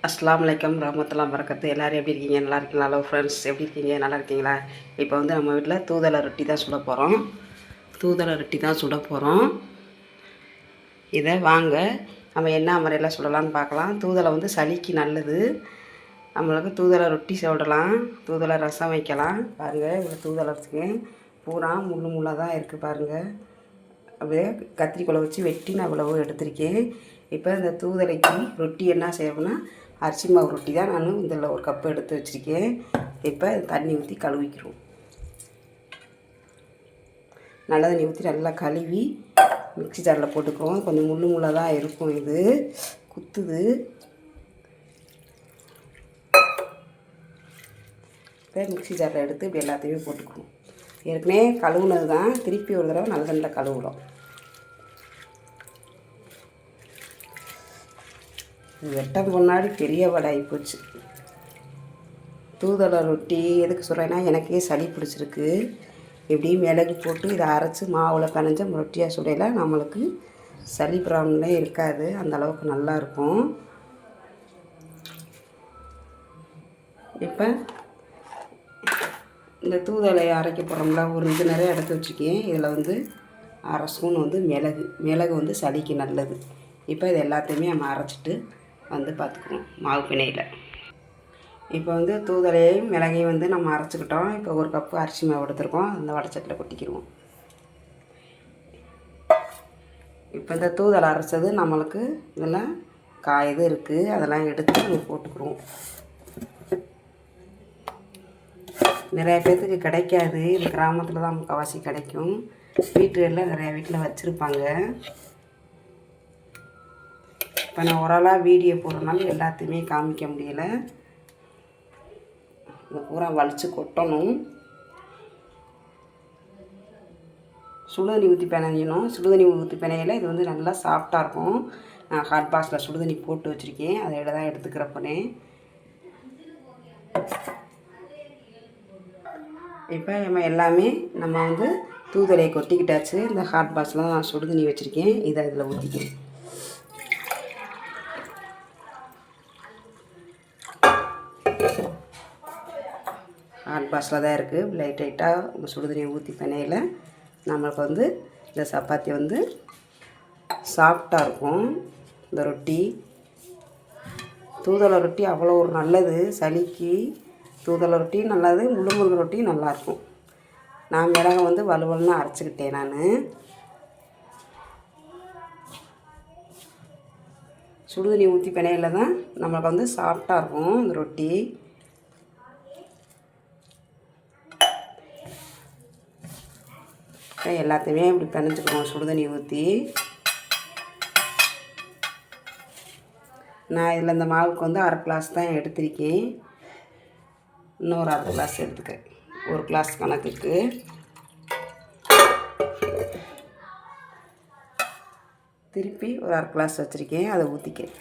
அஸ்ஸலாமு அலைக்கும் ரஹ்மத்துல்லாஹி வரகாத்து. எல்லோரும் எப்படி இருக்கீங்க? நல்லா இருக்கீங்களா? ஹலோ ஃப்ரெண்ட்ஸ், எப்படி இருக்கீங்க? நல்லா இருக்கீங்களா? இப்போ வந்து நம்ம வீட்டில் தூதலை ரொட்டி தான் சுட போகிறோம். இதை வாங்க நம்ம என்ன முறையில் சுடலான்னு பார்க்கலாம். தூதலை வந்து சளிக்கு நல்லது. நம்மளுக்கு தூதலை ரொட்டி சுடலாம், தூதலை ரசம் வைக்கலாம். பாருங்கள், இவ்வளோ தூதலை வச்சுக்கேன். பூரா முள்ளாக தான் இருக்குது பாருங்கள். அப்படியே கத்திரிக்கோலை வச்சு வெட்டி நான் இவ்வளவு எடுத்திருக்கேன். இப்போ இந்த தூதலைக்கு ரொட்டி என்ன செய்யணும்னா, அரிசி மாவு ரொட்டி தான் நான் இதில் ஒரு கப்பு எடுத்து வச்சுருக்கேன். இப்போ தண்ணி ஊற்றி கழுவிக்கிறோம். நல்ல தண்ணி ஊற்றி நல்லா கழுவி மிக்ஸி ஜாரில் போட்டுக்குவோம். கொஞ்சம் முள்ளாக தான் இருக்கும், இது குத்துது. இப்போ மிக்ஸி ஜாரில் எடுத்து இப்படி எல்லாத்தையுமே போட்டுக்குவோம். ஏற்கனவே கழுவுனது தான், திருப்பி ஒரு தடவை நல்ல தண்ணியில் கழுவுறோம். வெட்டம் முன்னாடி பெரிய வடாகி போச்சு. தூதலை ரொட்டி எதுக்கு சொல்கிறேன்னா, எனக்கே சளி பிடிச்சிருக்கு. இப்படியும் மிளகு போட்டு இதை அரைச்சி மாவில் பிணைஞ்ச ரொட்டியாக சுடையில் நம்மளுக்கு சளி ப்ராப்ளமே இருக்காது. அந்த அளவுக்கு நல்லாயிருக்கும். இப்போ இந்த தூதலை அரைக்க போகிறோம்ல, ஒரு இது நிறைய எடுத்து வச்சுருக்கேன். இதில் வந்து அரை ஸ்பூன் வந்து மிளகு வந்து சளிக்கு நல்லது. இப்போ இது எல்லாத்தையுமே நம்ம அரைச்சிட்டு வந்து பார்த்துக்குவோம் மாவு பிணையில். இப்போ வந்து தூதலையும் மிளகையும் வந்து நம்ம அரைச்சிக்கிட்டோம். இப்போ ஒரு கப்பு அரிசி மாவு எடுத்துருக்கோம், அந்த வடச்சட்டில் கொட்டிக்கிடுவோம். இப்போ இந்த தூதலை அரைச்சது நம்மளுக்கு இதெல்லாம் காயுது இருக்குது, அதெல்லாம் எடுத்து நம்ம போட்டுக்குருவோம். நிறைய பேர்த்துக்கு கிடைக்காது, இது கிராமத்தில் தான் முக்கால்வாசி கிடைக்கும். வீட்டுகளில் நிறையா வீட்டில் வச்சுருப்பாங்க. இப்போ நான் ஓரளவு வீடியோ போடுறதுனால எல்லாத்தையுமே காமிக்க முடியலை. இந்த பூரா வலித்து கொட்டணும். சுடுதண்ணி ஊற்றி பிணையணும். சுடுதண்ணி ஊற்றி பிணையில இது வந்து நல்லா சாஃப்டாக இருக்கும். நான் ஹாட் பாக்ஸில் சுடுதண்ணி போட்டு வச்சுருக்கேன், அதை தான் எடுத்துக்கிறப்பனே. இப்போ எல்லாமே நம்ம வந்து தூதலையை கொட்டிக்கிட்டாச்சு. இந்த ஹாட் பாக்ஸில் நான் சுடுதண்ணி வச்சுருக்கேன், இதை அதில் ஊற்றிக்கிறேன். ஹாட் பாக்ஸில் தான் இருக்குது. லைட்டாக சுடுதண்ணியை ஊற்றி பிணையில் நம்மளுக்கு வந்து இந்த சப்பாத்தி வந்து சாஃப்டாக இருக்கும். இந்த ரொட்டி, தூதலை ரொட்டி அவ்வளோ ஒரு நல்லது சளிக்கு. தூதலை ரொட்டி நல்லது, முருங்கை ரொட்டி நல்லாயிருக்கும். நான் மிளகை வந்து வலுவலுன்னு அரைச்சிக்கிட்டேன். நான் சுடுதண்ணி ஊற்றி பிணையில் தான் நம்மளுக்கு வந்து சாஃப்டாக இருக்கும் இந்த ரொட்டி. எல்லாத்தையுமே இப்படி பிணைஞ்சிக்கணும் சுடுதண்ணி ஊற்றி. நான் இதில் இந்த மாவுக்கு வந்து அரை கிளாஸ் தான் எடுத்திருக்கேன். இன்னொரு அரை கிளாஸ் எடுத்துக்கிறேன், ஒரு கிளாஸ் கணக்குக்கு. திருப்பி ஒரு அரை கிளாஸ் வச்சுருக்கேன், அதை ஊற்றிக்கிறேன்.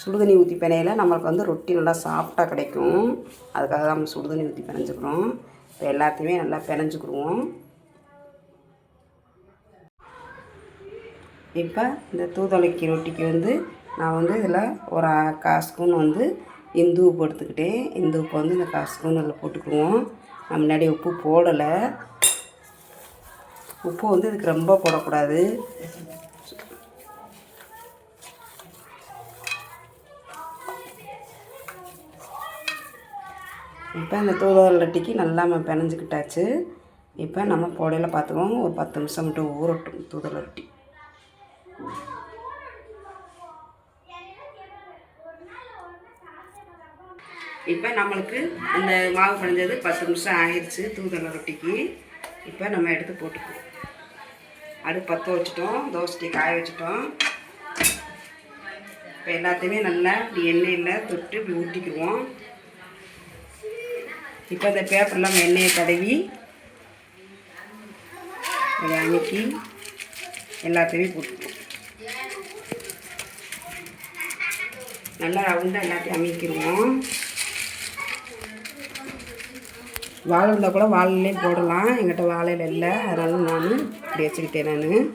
சுடுதண்ணி ஊற்றி பிணையில் நம்மளுக்கு வந்து ரொட்டி நல்லா சாஃப்டாக கிடைக்கும். அதுக்காக தான் நம்ம சுடுதண்ணி ஊற்றி பிணைஞ்சிக்கிறோம். இப்போ எல்லாத்தையுமே நல்லா பிணைஞ்சிக்கிடுவோம். இப்போ இந்த தூதலைக்கு ரொட்டிக்கு வந்து நான் வந்து இதில் ஒரு 1/4 ஸ்பூன் வந்து இந்து உப்பு எடுத்துக்கிட்டேன். இந்த உப்பு வந்து இந்த 1/4 ஸ்பூன் அதில் போட்டுக்குவோம். நான் முன்னாடி உப்பு போடலை. உப்பு வந்து இதுக்கு ரொம்ப போடக்கூடாது. இப்போ இந்த தூதலை ரொட்டிக்கு நல்லா நம்ம பிணைஞ்சிக்கிட்டாச்சு. இப்போ நம்ம போடையில் பார்த்துக்குவோம். ஒரு 10 நிமிஷம் மட்டும் ஊறட்டும் தூதலை ரொட்டி. இப்போ நம்மளுக்கு அந்த மாவு பிணைஞ்சது 10 நிமிஷம் ஆயிடுச்சு தூதலை ரொட்டிக்கு. இப்போ நம்ம எடுத்து போட்டுக்குவோம். அடுப்பு பற்ற வச்சுட்டோம், தோசைக்கு காய வச்சுட்டோம். இப்போ எல்லாத்தையுமே நல்லா இப்படி எண்ணெயில் தொட்டு இப்படி ஊற்றிக்குவோம். இப்போ இந்த பேப்பரில் நம்ம எண்ணெயை தடவி அதை அமுக்கி எல்லாத்தையுமே போட்டுக்குவோம். நல்லா ரவுண்டாக எல்லாத்தையும் அமுக்கிடுவோம். வாழை இருந்தால் கூட வாழையிலையும் போடலாம். எங்கிட்ட வாழையில் இல்லை, அதனால நான் இப்படி வச்சுக்கிட்டேன். நான்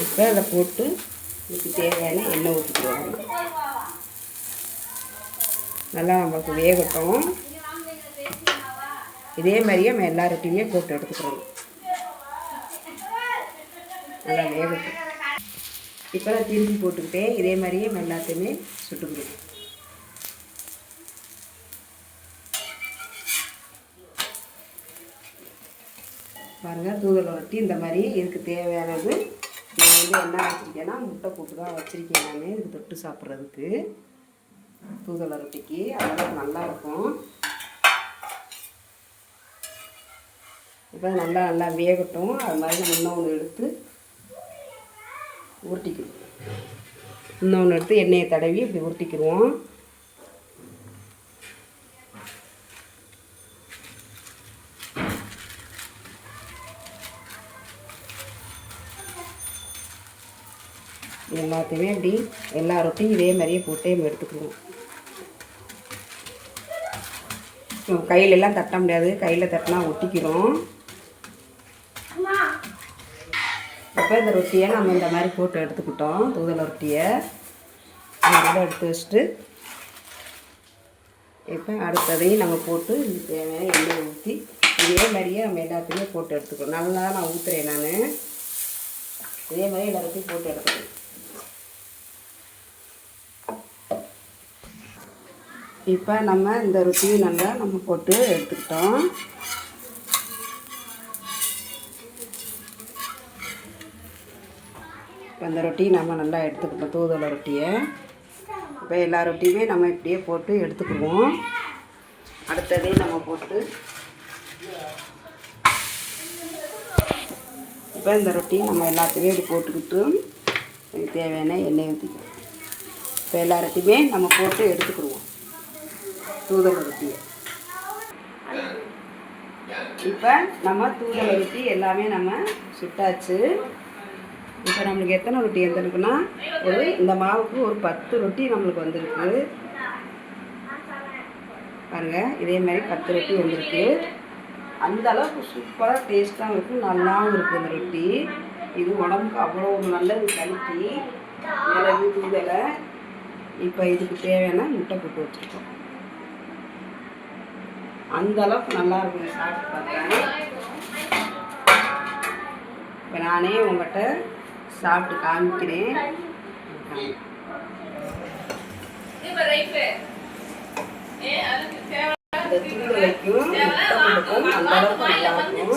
இப்போ அதை போட்டு இதுக்கு தேவையான எண்ணெய் ஊற்றிக்குவாங்க. நல்லா நம்மளுக்கு வேகட்டும். இதே மாதிரியே நம்ம எல்லா ரொட்டியுமே போட்டு எடுத்துக்கிறோம். நல்லா வேகட்டும். இப்போ நான் திருப்பி போட்டுக்கிட்டேன். இதே மாதிரியே நம்ம எல்லாத்தையுமே சுட்டுக்கிறோம். பாருங்கள், தூதலை ரொட்டி இந்த மாதிரி இதுக்கு தேவையானது. நான் என்ன வச்சுருக்கேன்னா முட்டை போட்டு தான் வச்சுருக்கேன். நான் இதுக்கு தொட்டு சாப்பிட்றதுக்கு தூதலை ரொட்டிக்கு அதெல்லாம் நல்லாயிருக்கும். இப்போ நல்லா வேகட்டும். அது மாதிரி இன்னொன்று எடுத்து உருட்டிக்கணும். இன்னொன்று எடுத்து எண்ணெயை தடவி இப்படி உருட்டிக்கிடுவோம். எல்லாத்தையுமே இப்படி எல்லா ரொட்டியும் இதே மாதிரியே போட்டு நம்ம எடுத்துக்குவோம். கையிலெல்லாம் தட்ட முடியாது, கையில் தட்டினா ஒட்டிக்கிறோம். இப்போ இந்த ரொட்டியை நம்ம இந்த மாதிரி போட்டு எடுத்துக்கிட்டோம். தூதலை ரொட்டியை அதோட எடுத்து வச்சுட்டு இப்போ அடுத்ததையும் நம்ம போட்டு இது தேவையான எண்ணெய் ஊற்றி இதே மாதிரியே நம்ம எல்லாத்தையுமே போட்டு எடுத்துக்கிறோம். நல்லா நான் ஊற்றுறேன். நான் இதே மாதிரி எல்லா ரொட்டியும் போட்டு எடுத்துக்கிறேன். இப்போ நம்ம இந்த ரொட்டியும் நல்லா நம்ம போட்டு எடுத்துக்கிட்டோம். இப்போ இந்த ரொட்டியை நம்ம நல்லா எடுத்துக்கிட்டோம், தூதலை ரொட்டியை. இப்போ எல்லா ரொட்டியுமே நம்ம இப்படியே போட்டு எடுத்துக்குவோம். அடுத்ததையும் நம்ம போட்டு இப்போ இந்த ரொட்டியை நம்ம எல்லாத்தையுமே இப்படி போட்டுக்கிட்டு இதுக்கு தேவையான எண்ணெய் ஊற்றிக்குவோம். இப்போ எல்லா ரொட்டியுமே நம்ம போட்டு எடுத்துக்கிடுவோம் தூதலை ரொட்டியை. இப்போ நம்ம தூதலை ரொட்டி எல்லாமே நம்ம சுட்டாச்சு. இப்போ நம்மளுக்கு எத்தனை ரொட்டி வந்துருக்குன்னா இந்த மாவுக்கு ஒரு 10 ரொட்டி நம்மளுக்கு வந்திருக்கு. பாருங்கள், இதே மாதிரி 10 ரொட்டி வந்திருக்கு. அந்த அளவுக்கு சூப்பராக டேஸ்ட்டாகவும் இருக்கும், நல்லாவும் இருக்குது இந்த ரொட்டி. இது உடம்புக்கு அவ்வளோ ஒரு நல்லது, சளிக்கு, மிளகு, தூதலை. இப்போ இதுக்கு தேவையான முட்டை போட்டு வச்சுருக்கோம். அந்த அளவுக்கு நல்லா இருக்குங்க, சாப்பிட்டு பார்த்தேன். இப்போ நானே உங்கள்கிட்ட சாப்பிட்டு காமிக்கிறேன். இந்த தூதலைக்கும் முட்டை கொடுக்கும் அந்த அளவுக்கு நல்லா இருக்கும்.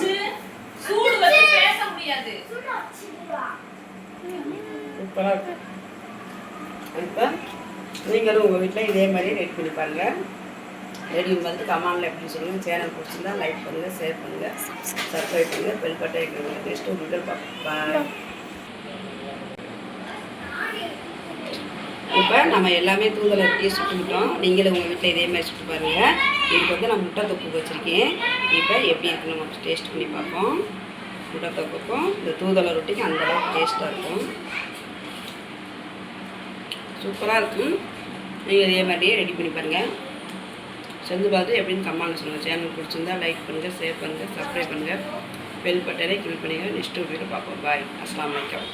சூப்பராக இருக்கும். இப்போ நீங்களும் உங்கள் வீட்டில் இதே மாதிரி ரெடி பண்ணி பாருங்கள். ரெடி வந்து கமெண்டில் எப்படி சொல்லுங்கள். சேனல் பிடிச்சிருந்தா லைக் பண்ணுங்கள், ஷேர் பண்ணுங்கள், சப்ஸ்கிரைப் பண்ணுங்கள், பெல் பட்டை வைக்கணும். நெக்ஸ்ட் ஒரு வீடியோ பார்ப்போம். இப்போ நம்ம எல்லாமே தூதலை ரொட்டியை சுட்டுக்கிட்டோம். நீங்களும் உங்கள் வீட்டில் இதே மாதிரி சுட்டு பாருங்கள். இதுக்கு வந்து நான் முட்டை தொக்கு வச்சுருக்கேன். இப்போ எப்படி இருக்குன்னு நம்ம டேஸ்ட் பண்ணி பார்ப்போம். முட்டை தொக்குக்கும் இந்த தூதலை ரொட்டிக்கு அந்தளவுக்கு டேஸ்ட்டாக இருக்கும், சூப்பராக இருக்கும். நீங்கள் இதே மாதிரியே ரெடி பண்ணி பாருங்கள். செஞ்சு பார்த்து எப்படின்னு கமெண்ட்டில் சொல்லுங்கள். சேனல் பிடிச்சிருந்தா லைக் பண்ணுங்கள், ஷேர் பண்ணுங்கள், சப்ஸ்கிரைப் பண்ணுங்கள், பெல் பட்டனை கிளிக் பண்ணுங்கள். நெக்ஸ்ட் வீடியோ பார்ப்போம். பாய். அஸ்ஸலாமு அலைக்கும்.